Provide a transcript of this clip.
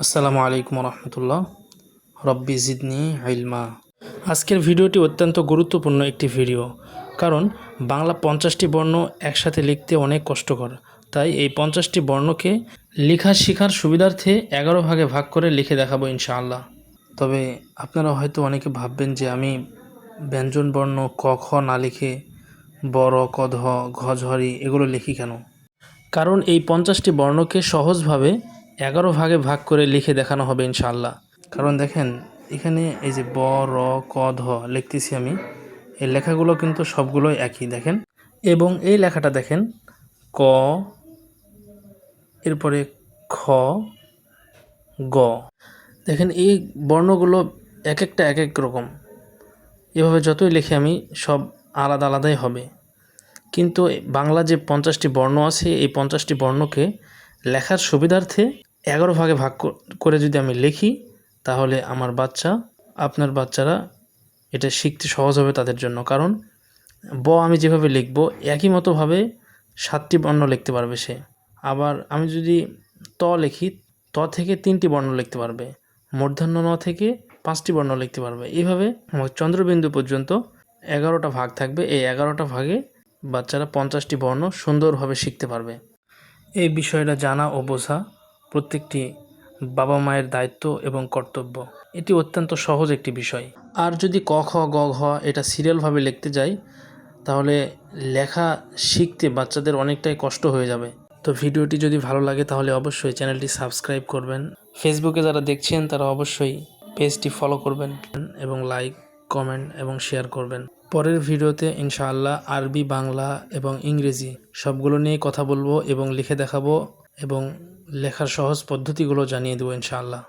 আসসালামু আলাইকুম রহমতুল্লাহ। রব্বি জিদনি ইলমা। আজকের ভিডিওটি অত্যন্ত গুরুত্বপূর্ণ একটি ভিডিও, কারণ বাংলা 50টি বর্ণ একসাথে লিখতে অনেক কষ্টকর। তাই এই 50টি বর্ণকে লেখা শেখার সুবিধার্থে 11 ভাগে ভাগ করে লিখে দেখাবো ইনশাআল্লাহ। তবে আপনারা হয়তো অনেকে ভাববেন যে আমি ব্যঞ্জন বর্ণ ক খ না লিখে বড় ক ধ ঘ ঝ এগুলো লিখি কেন? কারণ এই 50টি বর্ণকে সহজভাবে 11 ভাগে ভাগ করে লিখে দেখানো হবে ইনশাআল্লাহ। কারণ দেখেন, এখানে এই যে ব র ক ধ লিখতেছি আমি, এই লেখাগুলো কিন্তু সবগুলোই একই দেখেন। এবং এই লেখাটা দেখেন, ক, এরপরে খ, গ। দেখেন এই বর্ণগুলো এক একটা এক এক রকম। এভাবে যতই লিখে আমি সব আলাদা আলাদাই হবে। কিন্তু বাংলা যে 50টি বর্ণ আছে, এই 50টি বর্ণকে লেখার সুবিধার্থে 11 ভাগে ভাগ করে যদি আমি লিখি, তাহলে আমার বাচ্চা, আপনার বাচ্চারা এটা শিখতে সহজ হবে তাদের জন্য। কারণ ব আমি যেভাবে লিখব একই মতোভাবে 7টি বর্ণ লিখতে পারবে সে। আবার আমি যদি ত লিখি, ত থেকে 3টি বর্ণ লিখতে পারবে। মূর্ধন্য ন থেকে 5টি বর্ণ লিখতে পারবে। এইভাবে চন্দ্রবিন্দু পর্যন্ত 11টা ভাগ থাকবে। এই 11টা ভাগে বাচ্চারা 50টি বর্ণ সুন্দরভাবে শিখতে পারবে। এই বিষয়টা জানা ও বোঝা প্রত্যেকটি বাবা মায়ের দায়িত্ব এবং কর্তব্য। এটি অত্যন্ত সহজ একটি বিষয়। আর যদি ক খ গ ঘ এটা সিরিয়ালভাবে লিখতে যাই, তাহলে লেখা শিখতে বাচ্চাদের অনেকটাই কষ্ট হয়ে যাবে। তো ভিডিওটি যদি ভালো লাগে তাহলে অবশ্যই চ্যানেলটি সাবস্ক্রাইব করবেন। ফেসবুকে যারা দেখছেন তারা অবশ্যই পেজটি ফলো করবেন এবং লাইক, কমেন্ট এবং শেয়ার করবেন। পরের ভিডিওতে ইনশাআল্লাহ আরবি, বাংলা এবং ইংরেজি সবগুলো নিয়ে কথা বলবো এবং লিখে দেখাবো এবং লেখার সহজ পদ্ধতিগুলো জানিয়ে দেবো ইনশাআল্লাহ।